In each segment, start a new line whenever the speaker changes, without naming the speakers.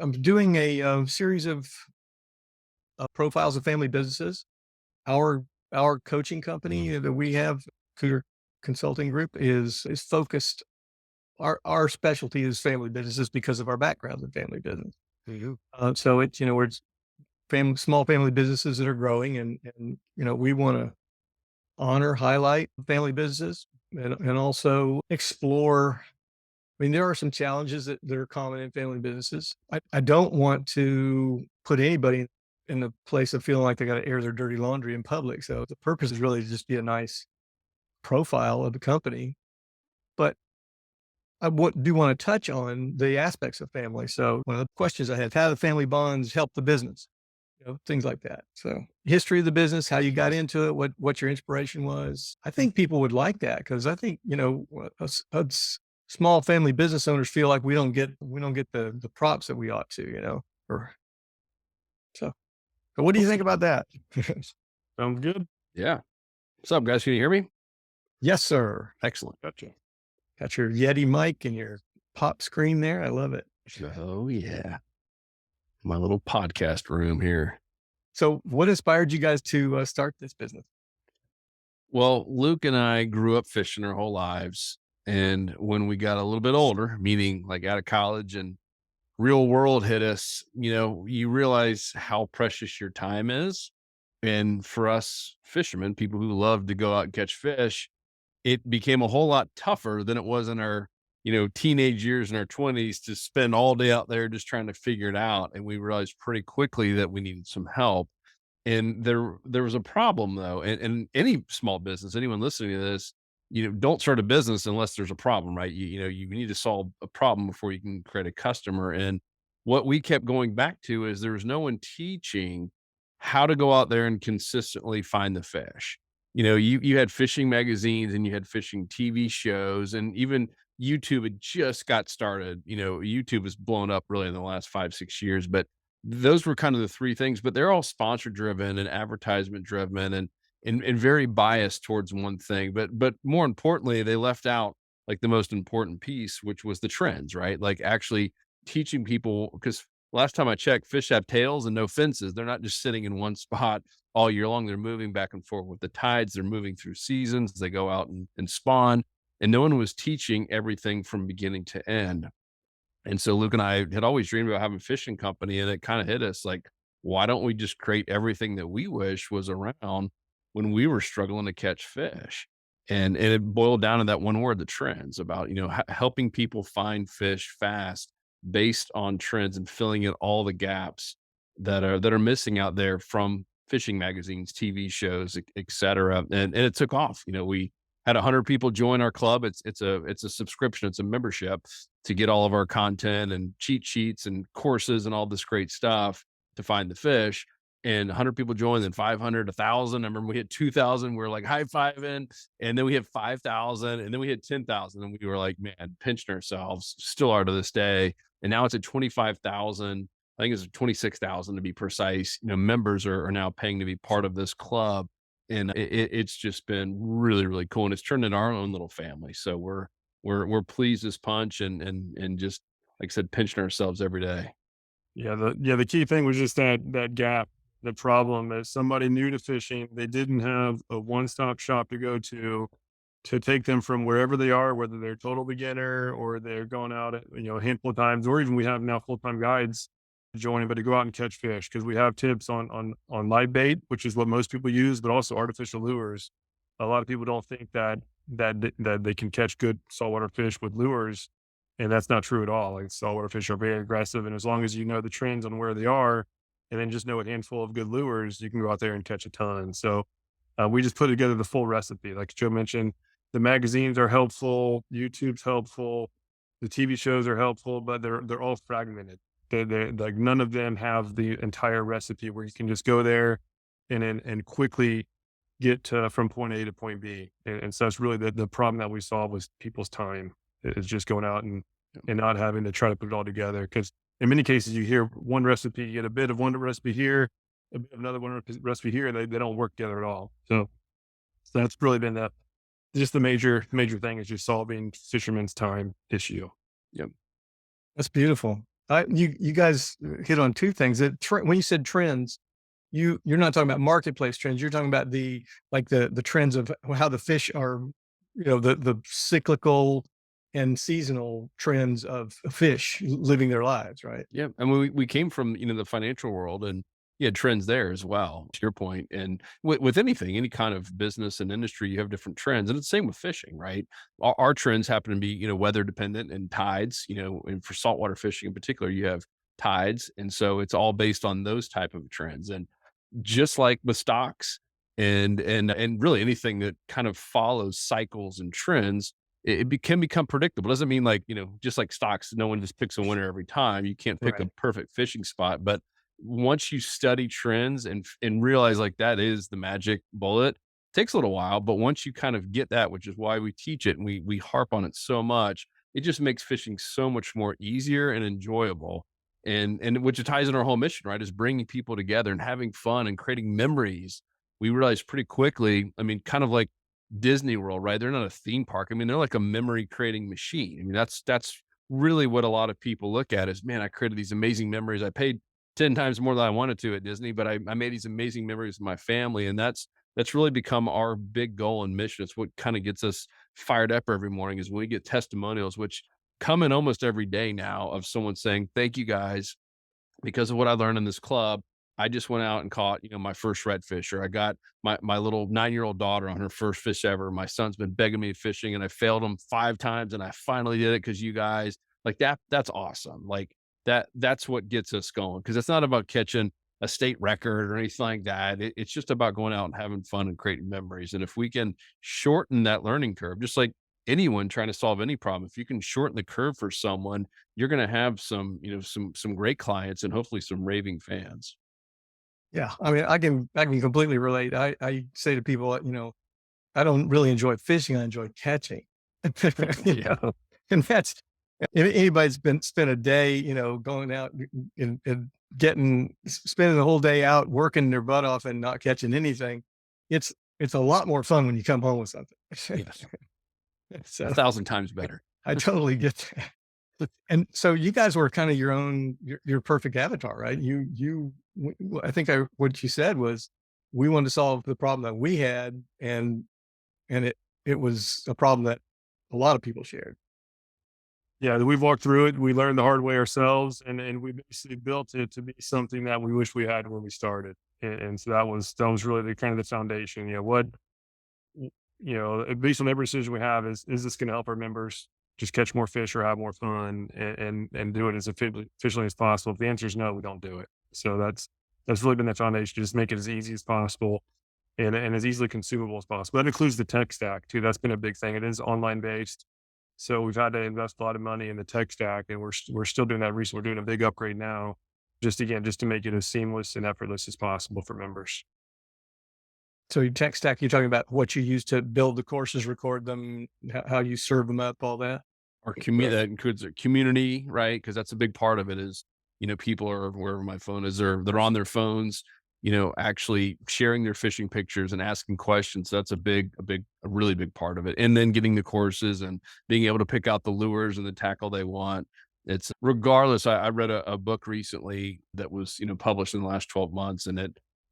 I'm doing a series of profiles of family businesses. Our our coaching company that we have, Cooter Consulting Group, is focused. Our specialty is family businesses because of our background in family business.
Mhm.
So it's we're small family businesses that are growing, and we want to honor, highlight family businesses, and also explore. I mean, there are some challenges that are common in family businesses. I don't want to put anybody in the place of feeling like they got to air their dirty laundry in public. So the purpose is really to just be a nice profile of the company. But do want to touch on the aspects of family. So one of the questions I had: how do family bonds help the business? Things like that. So history of the business, how you got into it, what your inspiration was. I think people would like that because I think small family business owners feel like we don't get the props that we ought to. Or so. So what do you think about that?
Sounds good. Yeah. What's up, guys? Can you hear me?
Yes, sir.
Excellent. Gotcha.
Got your Yeti mic and your pop screen there. I love it.
Oh, yeah. My little podcast room here.
So what inspired you guys to start this business?
Well, Luke and I grew up fishing our whole lives. And when we got a little bit older, meaning like out of college and real world hit us, you realize how precious your time is. And for us fishermen, people who love to go out and catch fish, it became a whole lot tougher than it was in our, teenage years in our 20s to spend all day out there just trying to figure it out. And we realized pretty quickly that we needed some help. And there was a problem though. And any small business, anyone listening to this, don't start a business unless there's a problem, right? You need to solve a problem before you can create a customer. And what we kept going back to is there was no one teaching how to go out there and consistently find the fish. You had fishing magazines and you had fishing TV shows, and even YouTube had just got started. YouTube has blown up really in the last 5, 6 years, but those were kind of the three things, but they're all sponsor driven and advertisement driven and very biased towards one thing. But more importantly, they left out like the most important piece, which was the trends, right? Like actually teaching people, because last time I checked, fish have tails and no fences. They're not just sitting in one spot all year long. They're moving back and forth with the tides. They're moving through seasons. They go out and spawn. And no one was teaching everything from beginning to end. And so Luke and I had always dreamed about having a fishing company, and it kind of hit us like, why don't we just create everything that we wish was around when we were struggling to catch fish? And it boiled down to that one word, the trends, about, helping people find fish fast based on trends and filling in all the gaps that are missing out there from fishing magazines, TV shows, et cetera. And it took off. We had 100 people join our club. It's a subscription, it's a membership to get all of our content and cheat sheets and courses and all this great stuff to find the fish. And 100 people joined, then 500, 1,000. I remember we hit 2,000. We were like high fiving, and then we hit 5,000, and then we hit 10,000. And we were like, man, pinching ourselves, still are to this day. And now it's at 25,000. I think it's 26,000 to be precise. Members are now paying to be part of this club. And it's just been really, really cool. And it's turned into our own little family. So we're pleased as punch and just, like I said, pinching ourselves every day.
The key thing was just that gap. The problem is somebody new to fishing, they didn't have a one-stop shop to go to take them from wherever they are, whether they're total beginner or they're going out at, a handful of times, or even we have now full-time guides joining, but to go out and catch fish because we have tips on live bait, which is what most people use, but also artificial lures. A lot of people don't think that they can catch good saltwater fish with lures, and that's not true at all. Like saltwater fish are very aggressive, and as long as you know the trends on where they are, and then just know a handful of good lures, you can go out there and catch a ton. So we just put together the full recipe. Like Joe mentioned, the magazines are helpful, YouTube's helpful, the TV shows are helpful, but they're all fragmented. They're like none of them have the entire recipe where you can just go there and quickly get from point A to point B. And so that's really the problem that we solved was people's time. It's just going out and not having to try to put it all together. Because in many cases, you hear one recipe, you get a bit of one recipe here, a bit of another one recipe here, and they don't work together at all. So that's really been just the major thing is just solving fishermen's time issue.
Yep.
That's beautiful. You guys hit on two things. When you said trends, you're not talking about marketplace trends. You're talking about the trends of how the fish are, the cyclical and seasonal trends of fish living their lives, right?
Yeah, and we came from, the financial world, and you had trends there as well, to your point. And with anything, any kind of business and industry, you have different trends, and it's the same with fishing, right? Our trends happen to be, weather dependent and tides, and for saltwater fishing in particular, you have tides, and so it's all based on those type of trends. And just like with stocks and really anything that kind of follows cycles and trends, can become predictable. Doesn't mean like, just like stocks, no one just picks a winner every time. You can't pick a
Right.
perfect fishing spot, but once you study trends and realize like that is the magic bullet, takes a little while, but once you kind of get that, which is why we teach it and we harp on it so much, it just makes fishing so much more easier and enjoyable. And which ties in our whole mission, right? Is bringing people together and having fun and creating memories. We realized pretty quickly, I mean, kind of like Disney World, right? They're not a theme park. I mean, they're like a memory creating machine. I mean, that's really what a lot of people look at is, man, I created these amazing memories. I paid 10 times more than I wanted to at Disney, but I made these amazing memories with my family. And that's really become our big goal and mission. It's what kind of gets us fired up every morning is when we get testimonials, which come in almost every day now of someone saying, thank you guys because of what I learned in this club. I just went out and caught, my first redfish, or I got my little 9-year-old daughter on her first fish ever. My son's been begging me fishing and I failed him 5 times and I finally did it because you guys like that's awesome. Like that's what gets us going. Cause it's not about catching a state record or anything like that. It's just about going out and having fun and creating memories. And if we can shorten that learning curve, just like anyone trying to solve any problem, if you can shorten the curve for someone, you're gonna have some great clients and hopefully some raving fans.
Yeah. I mean, I can completely relate. I say to people, I don't really enjoy fishing. I enjoy catching. You
Yeah.
know, and that's anybody's been spent a day, going out and spending the whole day out working their butt off and not catching anything. It's a lot more fun when you come home with something.
Yes.
So
1,000 times better.
I totally get that. And so you guys were kind of your perfect avatar, right? I think what you said was we wanted to solve the problem that we had, and it was a problem that a lot of people shared.
Yeah, we've walked through it. We learned the hard way ourselves, and we basically built it to be something that we wish we had when we started. And so that was really the kind of the foundation. Based on every decision we have, is this going to help our members just catch more fish or have more fun and do it as efficiently as possible? If the answer is no, we don't do it. So that's really been the foundation. Just make it as easy as possible and as easily consumable as possible. That includes the tech stack too. That's been a big thing. It is online based. So we've had to invest a lot of money in the tech stack, and we're still doing that recently. We're doing a big upgrade now, just to make it as seamless and effortless as possible for members.
So your tech stack, you're talking about what you use to build the courses, record them, how you serve them up, all that.
Our community that includes their community, right? Because that's a big part of it is, people are wherever my phone is, they're on their phones, actually sharing their fishing pictures and asking questions. That's a really big part of it. And then getting the courses and being able to pick out the lures and the tackle they want. It's regardless. I read a book recently that was, published in the last 12 months, and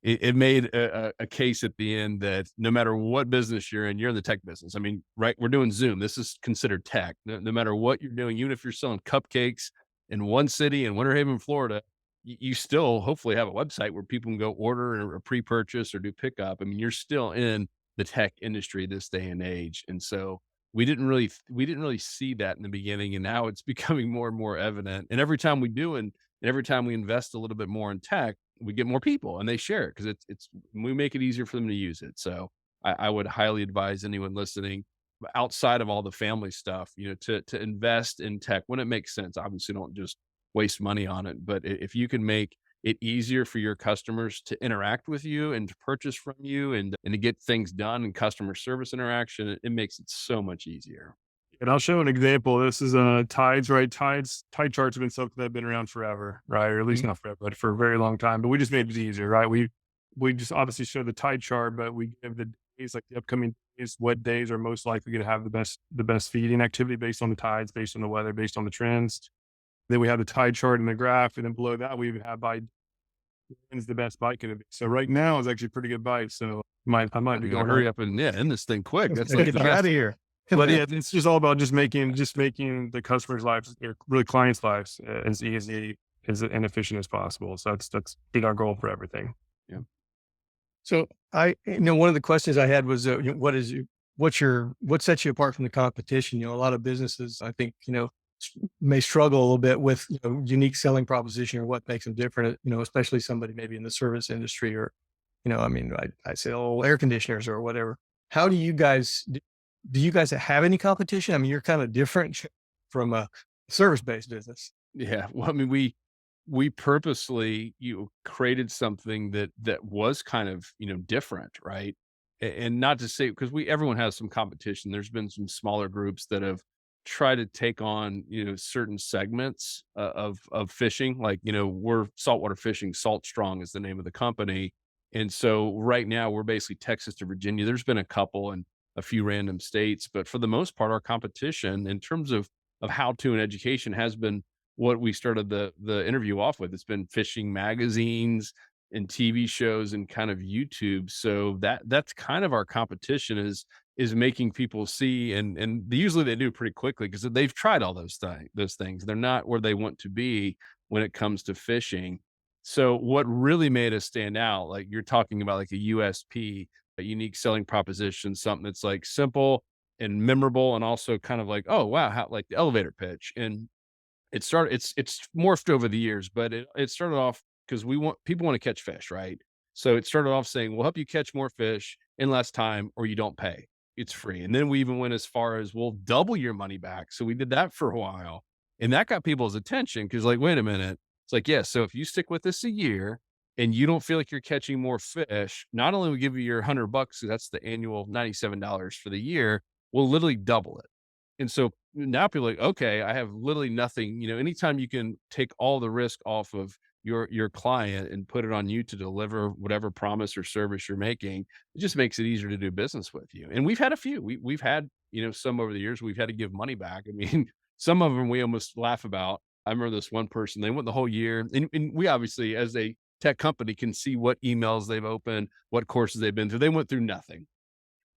it made a case at the end that no matter what business you're in the tech business. I mean, right? We're doing Zoom. This is considered tech. No matter what you're doing, even if you're selling cupcakes in one city in Winter Haven, Florida, you still hopefully have a website where people can go order or pre-purchase or do pickup. I mean, you're still in the tech industry this day and age. And so we didn't really see that in the beginning, and now it's becoming more and more evident. And every time we do, and every time we invest a little bit more in tech, we get more people and they share it because it's we make it easier for them to use it. So I would highly advise anyone listening outside of all the family stuff, to invest in tech when it makes sense. Obviously, don't just waste money on it, but if you can make it easier for your customers to interact with you and to purchase from you and to get things done and customer service interaction, it makes it so much easier.
And I'll show an example. This is tides, right? Tide charts have been something that have been around forever, right? Or at least
Mhm.
not forever, but for a very long time. But we just made it easier, right? We just obviously show the tide chart, but we give the days, like the upcoming days, what days are most likely going to have the best feeding activity based on the tides, based on the weather, based on the trends. Then we have the tide chart and the graph, and then below that we have by when's the best bite gonna be. So right now is actually a pretty good bite. So I might be
You gotta
going on.
hurry up and end this thing quick. That's
Get
like the
you out
best.
of here.
But yeah, it's just all about just making the customers' lives, or really clients' lives, as easy and efficient as possible. So that's been our goal for everything.
Yeah.
So one of the questions I had was, what sets you apart from the competition? A lot of businesses, I think, may struggle a little bit with, unique selling proposition or what makes them different, especially somebody maybe in the service industry or, I sell air conditioners or whatever. How do you guys have any competition? I mean, you're kind of different from a service-based business.
Yeah. Well, I mean, we purposely created something that was kind of different, right? And not to say because we everyone has some competition. There's been some smaller groups that have tried to take on certain segments of fishing. Like we're saltwater fishing. Salt Strong is the name of the company, and so right now we're basically Texas to Virginia. There's been a couple and a few random states, but for the most part, our competition in terms of how to and education has been what we started the interview off with. It's been fishing magazines and TV shows and kind of YouTube. So that's kind of our competition is making people see and usually they do pretty quickly because they've tried all those things. They're not where they want to be when it comes to fishing. So what really made us stand out, like you're talking about like a USP, a unique selling proposition, something that's like simple and memorable and also kind of like, oh wow, how like the elevator pitch. And it's morphed over the years, but it started off because people want to catch fish, right? So it started off saying, "We'll help you catch more fish in less time, or you don't pay. It's free." And then we even went as far as, "We'll double your money back." So we did that for a while, and that got people's attention because, like, wait a minute, it's like, yeah, so if you stick with us a year and you don't feel like you're catching more fish, not only we give you your $100, that's the annual $97 for the year, we'll literally double it. And so now people are like, okay, I have literally nothing. Anytime you can take all the risk off of your client and put it on you to deliver whatever promise or service you're making, it just makes it easier to do business with you. And we've had a few. We've had, some over the years we've had to give money back. I mean, some of them we almost laugh about. I remember this one person, they went the whole year. And we obviously, as a tech company, can see what emails they've opened, what courses they've been through. They went through nothing.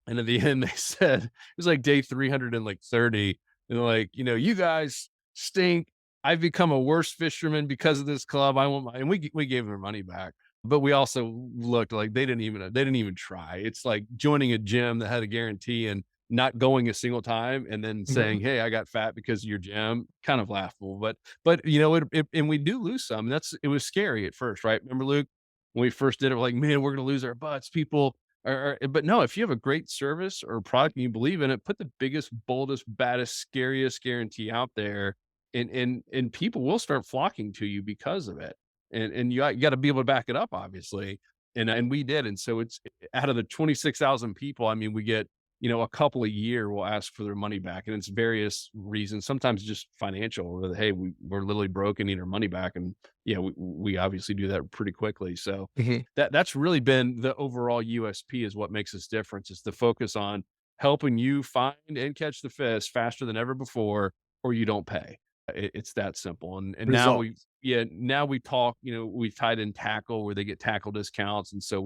And at the end, they said, it was like day 330. And they're like, you guys stink. I've become a worse fisherman because of this club. I want my, and we gave them their money back. But we also looked like they didn't even try. It's like joining a gym that had a guarantee and not going a single time and then saying,
Mhm.
"Hey, I got fat because of your gym." Kind of laughable. But and we do lose some. It was scary at first, right? Remember, Luke, when we first did it, we're like, man, we're gonna lose our butts. People but no, if you have a great service or product and you believe in it, put the biggest, boldest, baddest, scariest guarantee out there, and people will start flocking to you because of it. And you got to be able to back it up, obviously. And we did. And so it's out of the 26,000 people, I mean, we get a couple a year will ask for their money back, and it's various reasons. Sometimes just financial. Or, hey, we're literally broke and need our money back, and yeah, we obviously do that pretty quickly. So
Mhm.
that's really been the overall USP is what makes us different. Is the focus on helping you find and catch the fish faster than ever before, or you don't pay. It's that simple. And now
Results.
now we talk. We've tied in tackle where they get tackle discounts, and so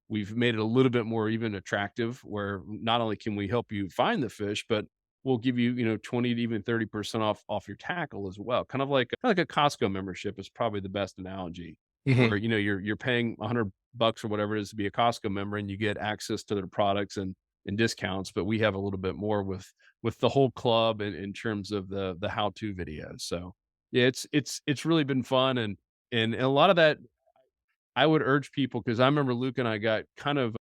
we've made it a little bit more even attractive. Where not only can we help you find the fish, but we'll give you 20 to even 30% off your tackle as well. Kind of like a Costco membership is probably the best analogy
Mhm.
where you're paying $100 or whatever it is to be a Costco member, and you get access to their products and discounts. But we have a little bit more with the whole club in terms of the how to videos. So yeah, it's really been fun, and a lot of that I would urge people because I remember Luke and I got kind of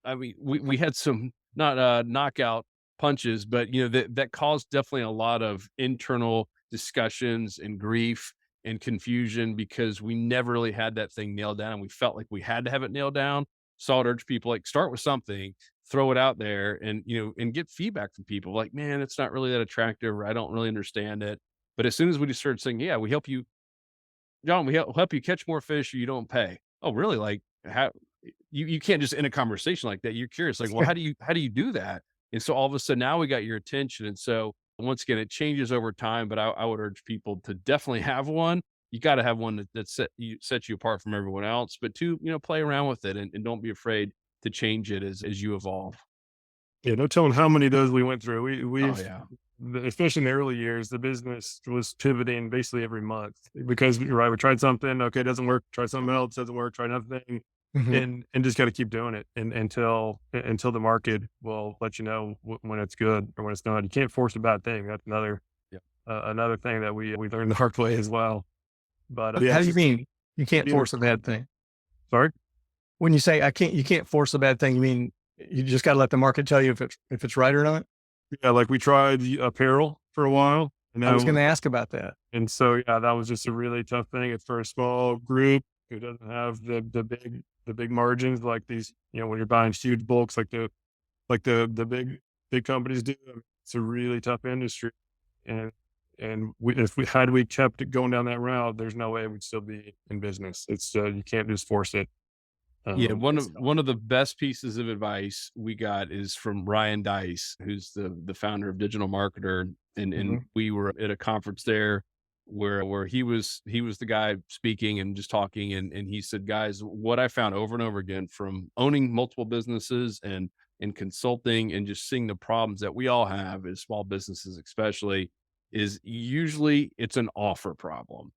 I mean, we had some not knockout punches, but that caused definitely a lot of internal discussions and grief and confusion because we never really had that thing nailed down. We felt like we had to have it nailed down. So I'd urge people like start with something, throw it out there, and and get feedback from people. Like, man, it's not really that attractive, or I don't really understand it. But as soon as we just started saying, yeah, we help you, John, we help you catch more fish, or you don't pay. Oh, really? Like how? You can't just end a conversation like that. You're curious, like, well, how do you do that? And so all of a sudden now we got your attention. And so Once again, it changes over time, but I would urge people to definitely have one. You got to have one that sets you apart from everyone else, but two, play around with it and don't be afraid to change it as you evolve.
Yeah, no telling how many of those we went through.
Oh
We've
yeah.
especially in the early years, the business was pivoting basically every month because you're right. We tried something, okay, it doesn't work. Try something else, doesn't work. Try another thing,
Mhm.
and just got to keep doing it until the market will let you know when it's good or when it's not. You can't force a bad thing. That's
Yeah.
another thing that we learned the hard way as well. But yeah,
How
it's
do you
just
mean you can't
either
force a bad thing?
sorry.
When you say you can't force a bad thing, you mean you just gotta let the market tell you if it's right or not?
Yeah, like we tried the apparel for a while, and
I was
now
gonna ask about that.
and so, yeah, that was just a really tough thing. It's for a small group who doesn't have the big margins like these, when you're buying huge bulks like the big companies do. I mean, it's a really tough industry. And if we kept it going down that route, there's no way we'd still be in business. It's you can't just force it.
Yeah, one
And
of
so
one of the best pieces of advice we got is from Ryan Dice, who's the founder of Digital Marketer, and
Mhm.
we were at a conference there where he was the guy speaking and just talking, and he said, guys, what I found over and over again from owning multiple businesses and consulting and just seeing the problems that we all have as small businesses, especially, is usually it's an offer problem.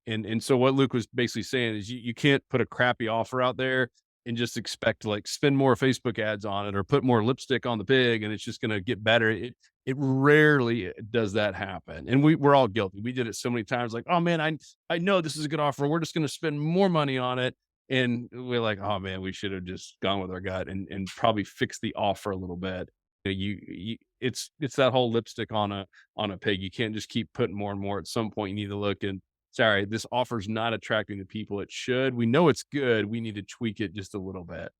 And so what Luke was basically saying is you can't put a crappy offer out there and just expect to like spend more Facebook ads on it or put more lipstick on the pig and it's just going to get better. It rarely does that happen. And we're all guilty. We did it so many times like, oh man, I know this is a good offer. We're just going to spend more money on it. And we're like, oh man, we should have just gone with our gut and probably fixed the offer a little bit. It's that whole lipstick on a pig. You can't just keep putting more and more. At some point, you need to look and sorry, this offer's not attracting the people it should. We know it's good. We need to tweak it just a little bit.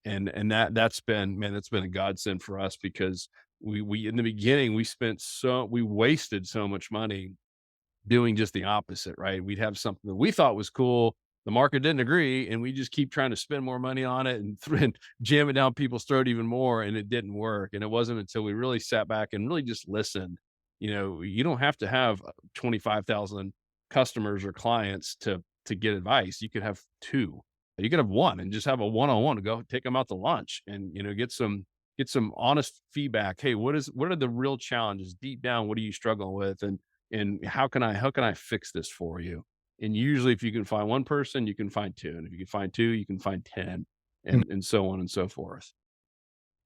And that's been, man, that's been a godsend for us because we in the beginning we wasted so much money doing just the opposite, right? We'd have something that we thought was cool. The market didn't agree, and we just keep trying to spend more money on it and jam it down people's throat even more, and it didn't work. And it wasn't until we really sat back and really just listened. You don't have to have 25,000 customers or clients to get advice. You could have two. You could have one and just have a one-on-one to go take them out to lunch and get some honest feedback. Hey, what are the real challenges deep down? What are you struggling with? And how can I fix this for you? And usually if you can find one person, you can find two. And if you can find two, you can find 10
Mm.
and so on and so forth.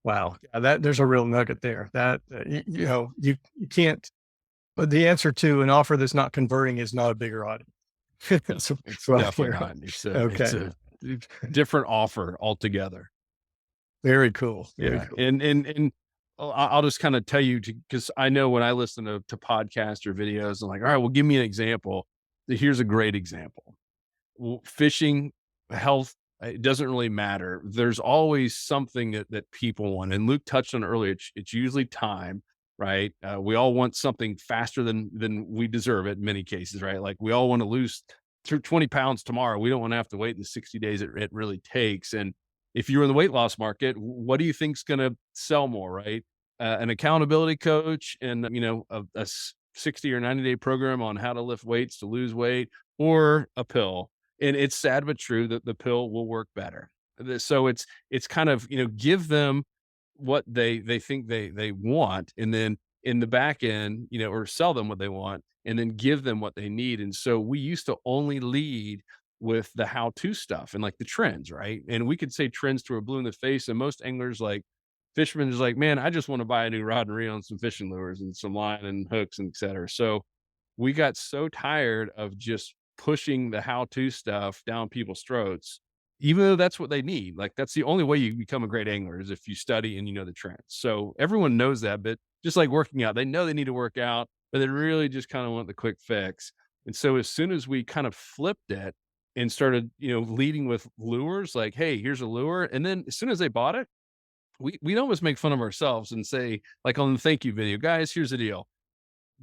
Wow. Yeah, there's a real nugget there. That, you can't but the answer to an offer that's not converting is not a bigger audience. That's
It's
what I
definitely
hear.
not. It's
Okay.
a different offer altogether.
Very cool. Very
Yeah.
cool.
And I'll just kind of tell you because I know when I listen to podcasts or videos, I'm like, all right, well, give me an example. Here's a great example. Fishing, health, it doesn't really matter. There's always something that people want. And Luke touched on it earlier. It's usually time, right? We all want something faster than we deserve it in many cases, right? Like we all want to lose 20 pounds tomorrow. We don't want to have to wait the 60 days it really takes. And if you're in the weight loss market, what do you think's going to sell more, right? An accountability coach and, 60 or 90-day program on how to lift weights to lose weight or a pill. And it's sad but true that the pill will work better. So it's kind of, give them what they think they want, and then in the back end, or sell them what they want, and then give them what they need. And so we used to only lead with the how-to stuff and like the trends, right? And we could say trends to a blue in the face, and most anglers like fishermen is like, man, I just want to buy a new rod and reel and some fishing lures and some line and hooks and et cetera. So we got so tired of just pushing the how-to stuff down people's throats, even though that's what they need. Like that's the only way you become a great angler is if you study and you know the trends. So everyone knows that, but just like working out, they know they need to work out, but they really just kind of want the quick fix. And so as soon as we kind of flipped it and started, leading with lures, like, hey, here's a lure. And then as soon as they bought it, we'd almost make fun of ourselves and say, like on the thank you video, guys, here's the deal.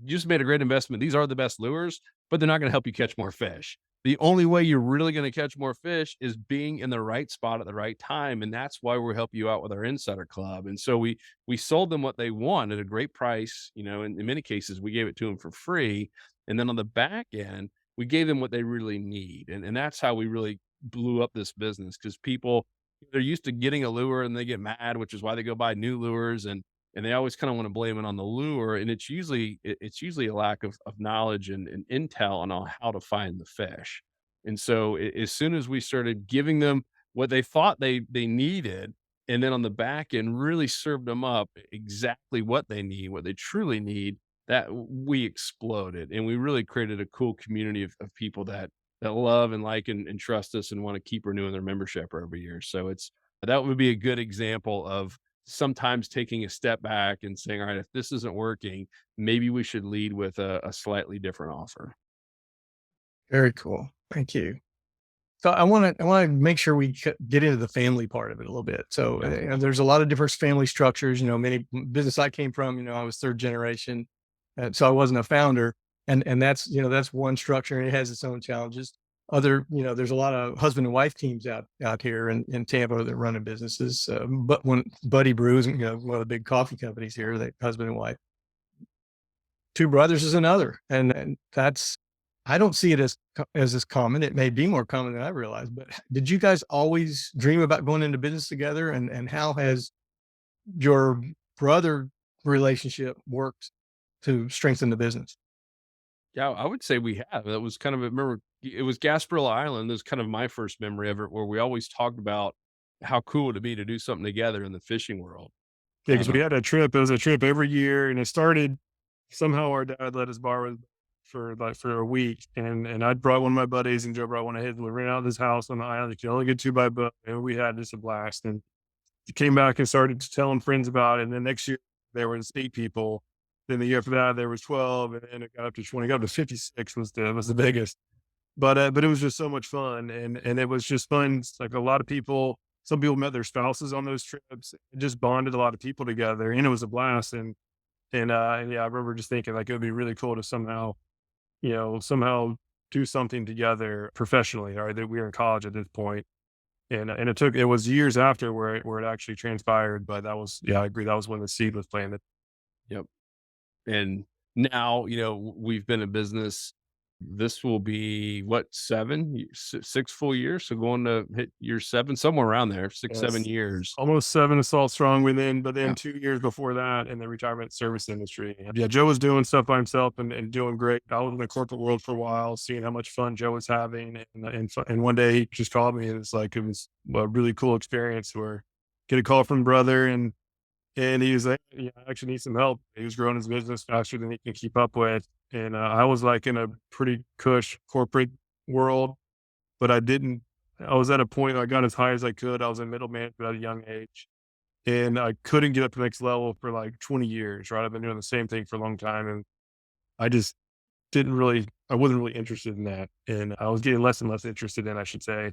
You just made a great investment. These are the best lures, but they're not going to help you catch more fish. the only way you're really going to catch more fish is being in the right spot at the right time. And that's why we're helping you out with our insider club. And so we sold them what they want at a great price. You know, in many cases, we gave it to them for free. And then on the back end, we gave them what they really need. And that's how we really blew up this business, because people, they're used to getting a lure and they get mad, which is why they go buy new lures. And they always kind of want to blame it on the lure. And it's usually a lack of knowledge and intel on how to find the fish. And so as soon as we started giving them what they thought they needed, and then on the back end really served them up exactly what they need, what they truly need, that we exploded. And we really created a cool community of people that love and like and trust us and want to keep renewing their membership every year. So that would be a good example of sometimes taking a step back and saying, all right, if this isn't working, maybe we should lead with a slightly different offer.
Very cool. Thank you. So I want to make sure we get into the family part of it a little bit. So
Yeah.
there's a lot of different family structures. Many business I came from. I was third generation, so I wasn't a founder, and that's one structure, and it has its own challenges. There's a lot of husband and wife teams out here in Tampa that run businesses. But when Buddy Brews, one of the big coffee companies here, that husband and wife. Two brothers is another, and that's I don't see it as common. It may be more common than I realize, but did you guys always dream about going into business together? And how has your brother relationship worked to strengthen the business?
Yeah, I would say we have. That was kind of remember it was Gasparilla Island. That was kind of my first memory of it, where we always talked about how cool it'd be to do something together in the fishing world.
Yeah, because we
Uh,
had a trip. It was a trip every year, and it started somehow our dad let us borrow for a week, and I brought one of my buddies, and Joe brought one of his. We ran out of this house on the island. You could only get two by boat, and we had just a blast. And came back and started telling friends about it. And then next year there was 8 people. Then the year after that there was 12, and then it got up to 20. Got up to 56 was the biggest. But it was just so much fun, and it was just fun. It's like a lot of people. Some people met their spouses on those trips. It just bonded a lot of people together, and it was a blast. And yeah, I remember just thinking like it would be really cool to somehow do something together professionally. All right, that we were in college at this point, and it was years after where it actually transpired. But that was yeah, I agree. That was when the seed was planted.
yep. And now, we've been in business. This will be what, 6 full years. So going to hit year 7, somewhere around there, 6, 7
Yes.
years.
Almost 7 assault strong within, but then
Yeah.
2 years before that in the retirement service industry. Yeah, Joe was doing stuff by himself and doing great. I was in the corporate world for a while, seeing how much fun Joe was having. And one day he just called me, and it was a really cool experience where get a call from brother, and he was like, "Yeah, I actually need some help." He was growing his business faster than he can keep up with. And I was like in a pretty cush corporate world, but I was at a point I got as high as I could. I was in middle management at a young age, and I couldn't get up to the next level for like 20 years, right? I've been doing the same thing for a long time. And I just I wasn't really interested in that. And I was getting less and less interested in, I should say.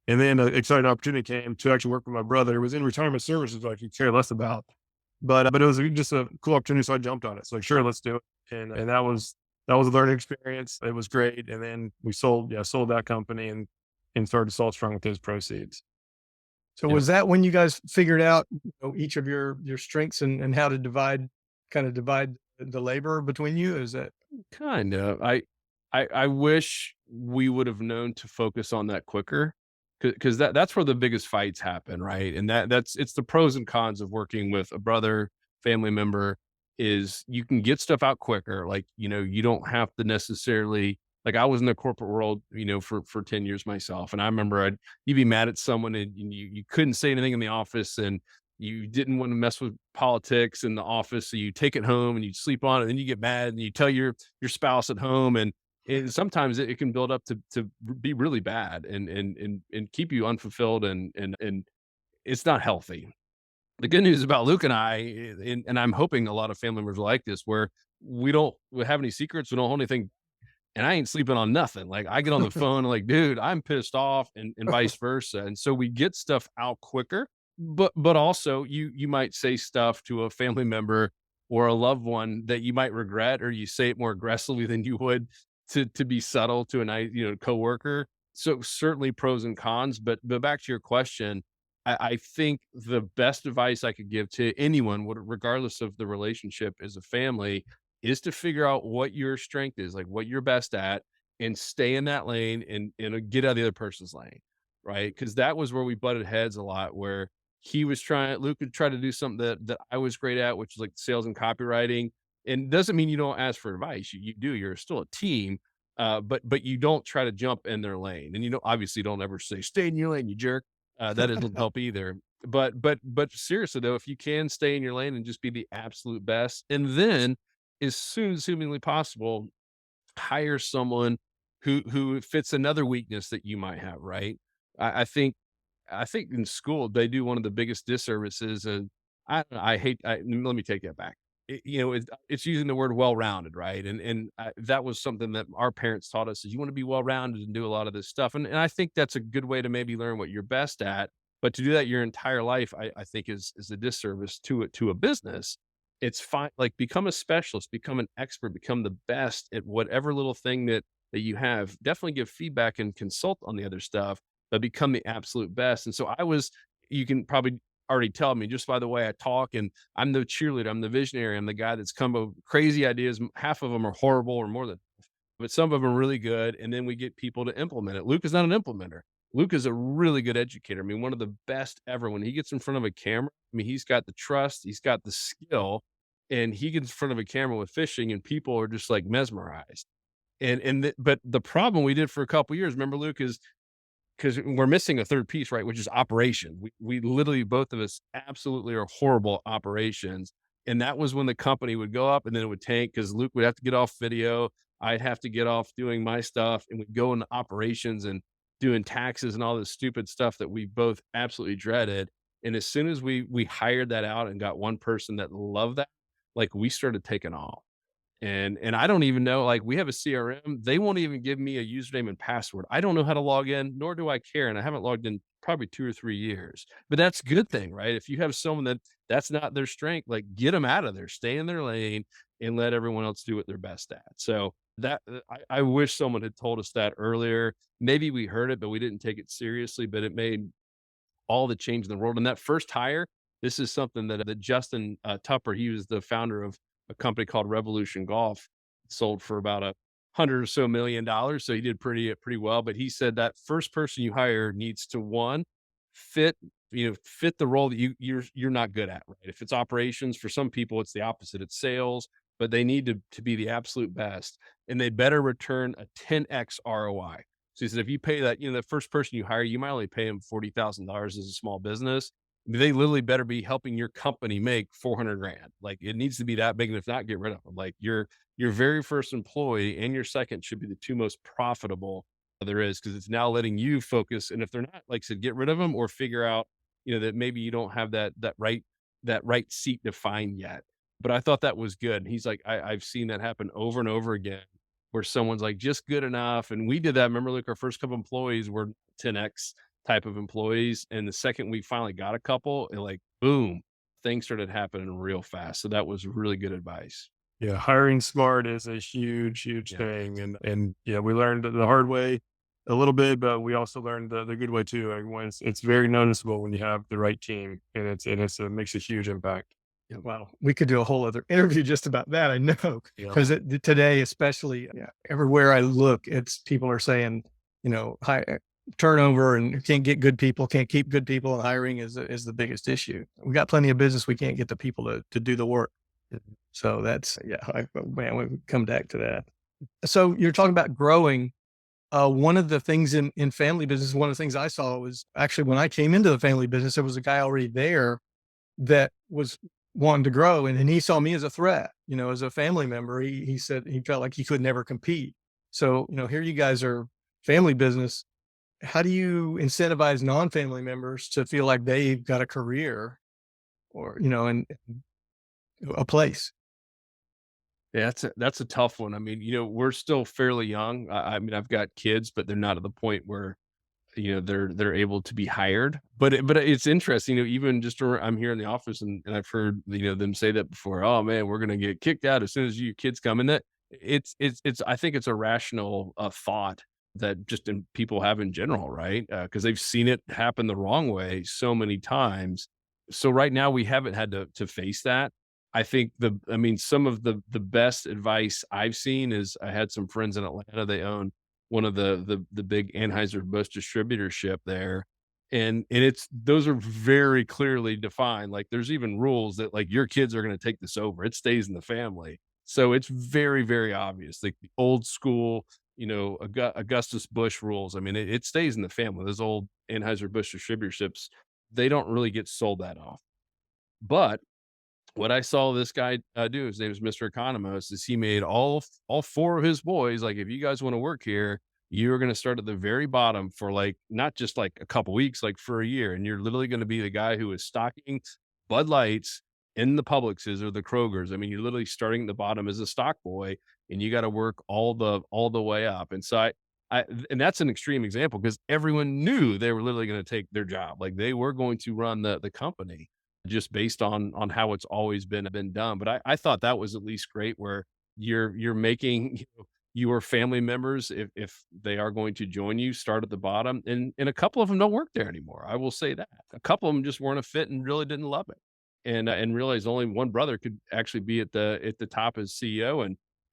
And then an exciting opportunity came to actually work with my brother. It was in retirement services, that I could care less about. But it was just a cool opportunity. So I jumped on it. So like, sure, let's do it. And that was a learning experience. It was great. And then sold that company and started Salt Strong with those proceeds.
So
Yep.
was that when you guys figured out, each of your strengths and how to kind of divide the labor between you? Is that
Kind of. I wish we would have known to focus on that quicker, because that's where the biggest fights happen, right? And it's the pros and cons of working with a brother, family member, is you can get stuff out quicker. Like, you don't have to necessarily, like, I was in the corporate world, for 10 years myself. And I remember you'd be mad at someone, and you couldn't say anything in the office, and you didn't want to mess with politics in the office. So you take it home and you sleep on it, and then you get mad and you tell your spouse at home. And sometimes it can build up to be really bad and keep you unfulfilled, and it's not healthy. The good news about Luke and I, and I'm hoping a lot of family members are like this, where we have any secrets, we don't hold anything, and I ain't sleeping on nothing. Like, I get on the phone and like, dude, I'm pissed off, and vice versa. And so we get stuff out quicker, but also you might say stuff to a family member or a loved one that you might regret, or you say it more aggressively than you would to be subtle to a nice, coworker. So certainly pros and cons, but back to your question, I think the best advice I could give to anyone, regardless of the relationship as a family, is to figure out what your strength is, like what you're best at, and stay in that lane and get out of the other person's lane, right? Because that was where we butted heads a lot, where Luke would try to do something that I was great at, which is like sales and copywriting. And doesn't mean you don't ask for advice. You do. You're still a team, but you don't try to jump in their lane, and obviously don't ever say stay in your lane, you jerk. That doesn't help either. But seriously though, if you can stay in your lane and just be the absolute best, and then as soon as humanly possible, hire someone who fits another weakness that you might have, right? I think in school they do one of the biggest disservices, and I hate. Let me take that back. It's using the word well-rounded, right? And that was something that our parents taught us: is you want to be well-rounded and do a lot of this stuff. And I think that's a good way to maybe learn what you're best at. But to do that your entire life, I think is a disservice to a business. It's fine, like become a specialist, become an expert, become the best at whatever little thing that you have. Definitely give feedback and consult on the other stuff, but become the absolute best. And so you can probably already tell me just by the way I talk, and I'm the cheerleader, I'm the visionary, I'm the guy that's come up with crazy ideas. Half of them are horrible or more than, but some of them are really good. And then we get people to implement it. Luke is not an implementer. Luke is a really good educator. I mean, one of the best ever. When he gets in front of a camera, I mean, he's got the trust, he's got the skill, and he gets in front of a camera with fishing, and people are just like mesmerized. But the problem we did for a couple years, remember, Luke, is because we're missing a third piece, right? Which is operation. We literally, both of us absolutely are horrible at operations. And that was when the company would go up and then it would tank because Luke would have to get off video. I'd have to get off doing my stuff, and we'd go into operations and doing taxes and all this stupid stuff that we both absolutely dreaded. And as soon as we hired that out and got one person that loved that, like we started taking off. And I don't even know, like we have a CRM, they won't even give me a username and password. I don't know how to log in, nor do I care. And I haven't logged in probably 2 or 3 years. But that's a good thing, right? If you have someone that's not their strength, like get them out of there, stay in their lane and let everyone else do what they're best at. So I wish someone had told us that earlier. Maybe we heard it, but we didn't take it seriously, but it made all the change in the world. And that first hire, this is something that Justin Tupper, he was the founder of a company called Revolution Golf, sold for about $100 or so million. So he did pretty well. But he said that first person you hire needs to, one, fit fit the role that you're not good at, right? If it's operations, for some people it's the opposite, it's sales, but they need to be the absolute best, and they better return a 10x ROI. So he said, if you pay that, the first person you hire, you might only pay them $40,000 as a small business. They literally better be helping your company make 400 grand. Like it needs to be that big. And if not, get rid of them. Like your very first employee and your second should be the two most profitable there is, because it's now letting you focus. And if they're not, like I said, get rid of them or figure out, that maybe you don't have that right seat defined yet. But I thought that was good. And he's like, I've seen that happen over and over again, where someone's like just good enough. And we did that. Remember, like our first couple employees were 10x type of employees. And the second we finally got a couple, and like, boom, things started happening real fast. So that was really good advice.
Yeah, hiring smart is a huge
Yeah.
thing, and yeah, we learned the hard way a little bit, but we also learned the good way too. Like when it's very noticeable when you have the right team, and it makes a huge impact.
Wow, we could do a whole other interview just about that. I know,
Yeah,
because today, especially, yeah, everywhere I look, it's people are saying, high turnover, and you can't get good people, can't keep good people, and hiring is the biggest issue. We got plenty of business, we can't get the people to do the work. So that's, yeah, man, we come back to that. So you're talking about growing. One of the things in family business, one of the things I saw was actually when I came into the family business, there was a guy already there that was wanting to grow. And then he saw me as a threat, as a family member. He said he felt like he could never compete. So, here you guys are family business. How do you incentivize non-family members to feel like they've got a career or, and a place?
Yeah, that's a tough one. I mean, we're still fairly young. I mean, I've got kids, but they're not at the point where they're able to be hired. But it's interesting. Even just I'm here in the office, and I've heard them say that before. Oh man, we're gonna get kicked out as soon as your kids come in. I think it's a rational thought that just in people have in general, right? Because they've seen it happen the wrong way so many times. So right now we haven't had to face that. I mean, some of the best advice I've seen is I had some friends in Atlanta. They own one of the big Anheuser-Busch distributorship there. And it's those are very clearly defined. Like there's even rules that like your kids are going to take this over. It stays in the family. So it's very, very obvious. Like the old school, Augustus Busch rules. I mean, it stays in the family. Those old Anheuser-Busch distributorships, they don't really get sold that off. But what I saw this guy do, his name is Mr. Economos, is he made all four of his boys like, if you guys want to work here, you're going to start at the very bottom for like not just like a couple weeks, like for a year, and you're literally going to be the guy who is stocking Bud Lights in the Publixes or the Krogers. I mean, you're literally starting at the bottom as a stock boy, and you got to work all the way up. And so and that's an extreme example because everyone knew they were literally going to take their job, like they were going to run the company just based on how it's always been done. But I thought that was at least great where you're making your family members, if they are going to join you, start at the bottom. And a couple of them don't work there anymore. I will say that. A couple of them just weren't a fit and really didn't love it. And realized only one brother could actually be at the top as CEO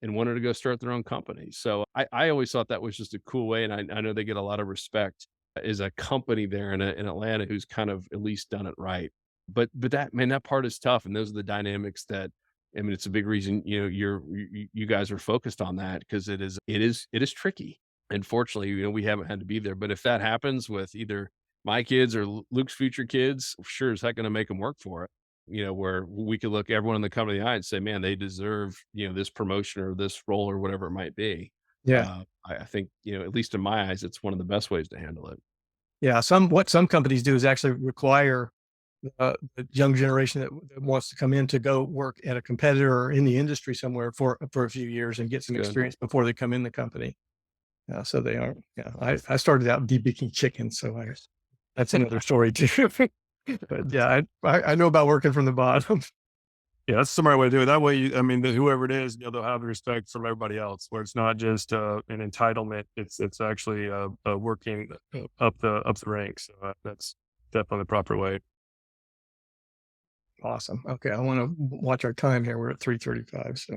and wanted to go start their own company. So I always thought that was just a cool way. And I know they get a lot of respect as a company there in Atlanta who's kind of at least done it right. But that man, that part is tough, and those are the dynamics that I mean, it's a big reason, you guys are focused on that because it is tricky. Unfortunately, we haven't had to be there, but if that happens with either my kids or Luke's future kids, sure as heck gonna make them work for it. Where we could look everyone in the company in the eye and say, "Man, they deserve, this promotion or this role or whatever it might be."
Yeah.
I think, at least in my eyes, it's one of the best ways to handle it.
Yeah. What some companies do is actually require the young generation that wants to come in to go work at a competitor or in the industry somewhere for a few years and get
It's
some
good.
experience before they come in the company. So they are. Yeah, I started out debaking chickens, so that's another story too. But yeah, I know about working from the bottom.
Yeah, that's the smart way to do it. That way, I mean, whoever it is, they'll have the respect from everybody else, where it's not just an entitlement. It's actually working up the ranks. So that's definitely the proper way.
Awesome. Okay, I want to watch our time here. We're at 3:35. So,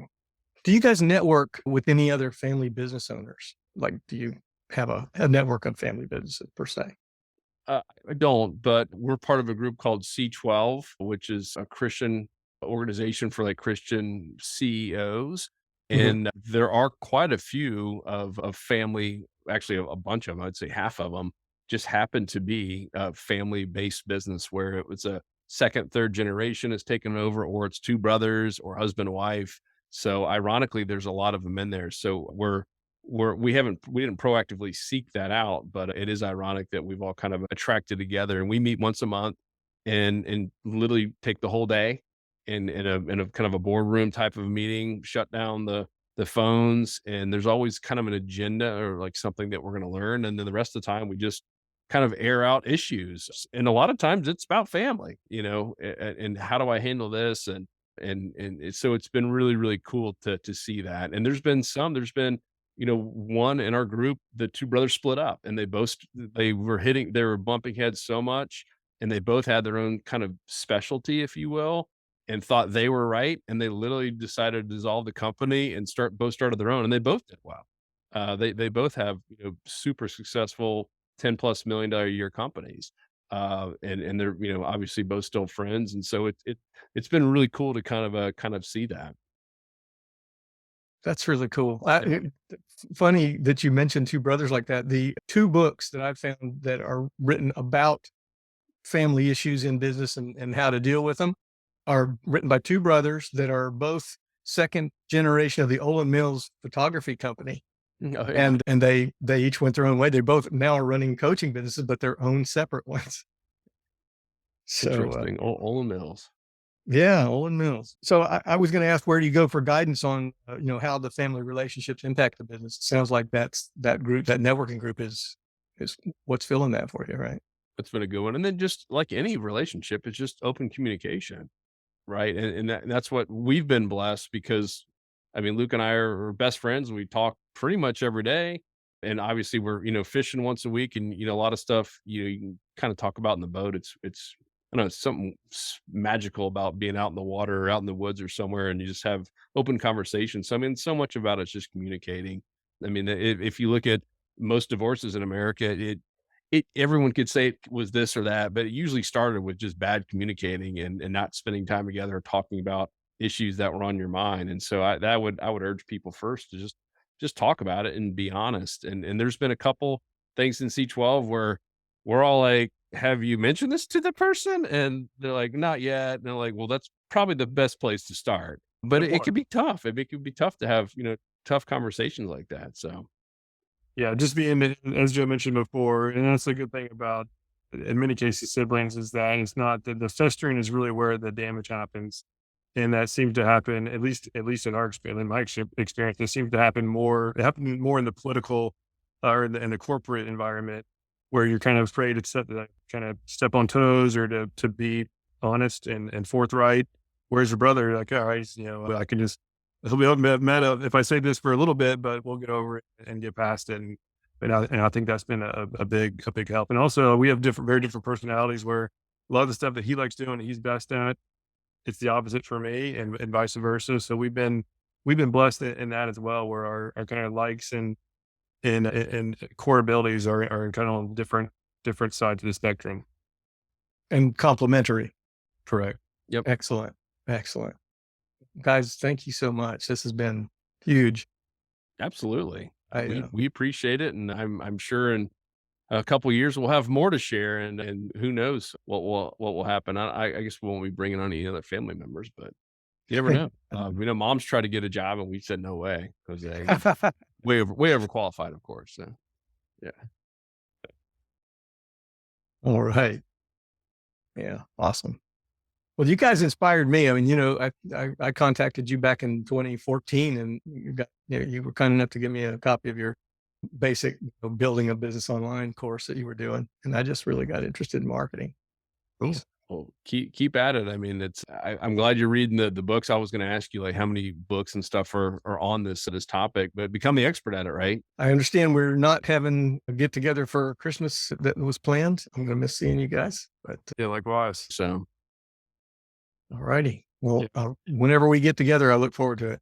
do you guys network with any other family business owners? Like, do you have a network of family businesses per se?
I don't, but we're part of a group called C12, which is a Christian organization for like Christian CEOs.
Mhm.
And there are quite a few of family, actually a bunch of them, I'd say half of them just happen to be a family based business where it was a second, third generation has taken over, or it's two brothers or husband, wife. So ironically, there's a lot of them in there. So we didn't proactively seek that out, but it is ironic that we've all kind of attracted together and we meet once a month and literally take the whole day in a kind of a boardroom type of meeting, shut down the phones, and there's always kind of an agenda or like something that we're going to learn, and then the rest of the time we just kind of air out issues, and a lot of times it's about family, and how do I handle this, so it's been really really cool to see that. And there's been one in our group, the two brothers split up and they were bumping heads so much, and they both had their own kind of specialty, if you will, and thought they were right. And they literally decided to dissolve the company and both started their own, and they both did well. They both have, super successful 10 plus $1 million a year companies. And they're, obviously both still friends. And so it's been really cool to kind of see that.
That's really cool.
Yeah.
Funny that you mentioned two brothers like that. The two books that I've found that are written about family issues in business and how to deal with them are written by two brothers that are both second generation of the Olin Mills photography company.
Oh yeah.
And they each went their own way. They both now are running coaching businesses, but their own separate ones. So
Interesting. Olin Mills.
yeah, Olin Mills. So I was going to ask, where do you go for guidance on how the family relationships impact the business? It sounds like that group, that networking group is what's filling that for you, right?
That's been a good one. And then just like any relationship, it's just open communication, right? And that's what we've been blessed because I mean, Luke and I are best friends. We talk pretty much every day. And obviously we're, fishing once a week and, a lot of stuff, you can kind of talk about in the boat. I don't know, it's something magical about being out in the water or out in the woods or somewhere and you just have open conversations. So, I mean, so much about it's just communicating. I mean, if you look at most divorces in America, everyone could say it was this or that, but it usually started with just bad communicating and not spending time together, talking about issues that were on your mind. And so I would urge people first to just talk about it and be honest. And there's been a couple things in C12 where we're all like, have you mentioned this to the person? And they're like, not yet. And they're like, well, that's probably the best place to start. But
Good
it
point.
could be tough. It could be tough to have, tough conversations like that. So
Yeah, just being as Joe mentioned before, and that's a good thing about in many cases siblings is that it's not the festering is really where the damage happens. And that seems to happen at least in our experience, in my experience, it seems to happen more. It happens more in the political or in the corporate environment where you're kind of afraid to kind of step on toes or to be honest and forthright. Whereas your brother, you're like, all right, I can just he'll be mad if I say this for a little bit, but we'll get over it and get past it. And I think that's been a big help. And also, we have very different personalities. Where a lot of the stuff that he likes doing, he's best at. It's the opposite for me, and vice versa. So we've been blessed in that as well, where our kind of likes and core abilities are kind of on different sides of the spectrum.
And complementary.
Correct.
yep,
Excellent. Excellent. Guys, thank you so much. This has been huge.
absolutely.
I,
We appreciate it. And I'm sure in a couple years we'll have more to share and who knows what will happen. I guess we won't be bringing on any other family members, but you never know. We know mom's tried to get a job and we said no way because they way overqualified, of course. So yeah.
all right. Yeah. Awesome. Well, you guys inspired me. I mean, I contacted you back in 2014 and you were kind enough to give me a copy of your basic building a business online course that you were doing. And I just really got interested in marketing.
Cool.
Well, keep at it. I mean, I'm glad you're reading the books. I was going to ask you like how many books and stuff are on this topic, but become the expert at it, right?
I understand we're not having a get together for Christmas that was planned. I'm going to miss seeing you guys, but
Yeah, likewise.
So
all righty. Well,
Yeah.
whenever we get together, I look forward to it.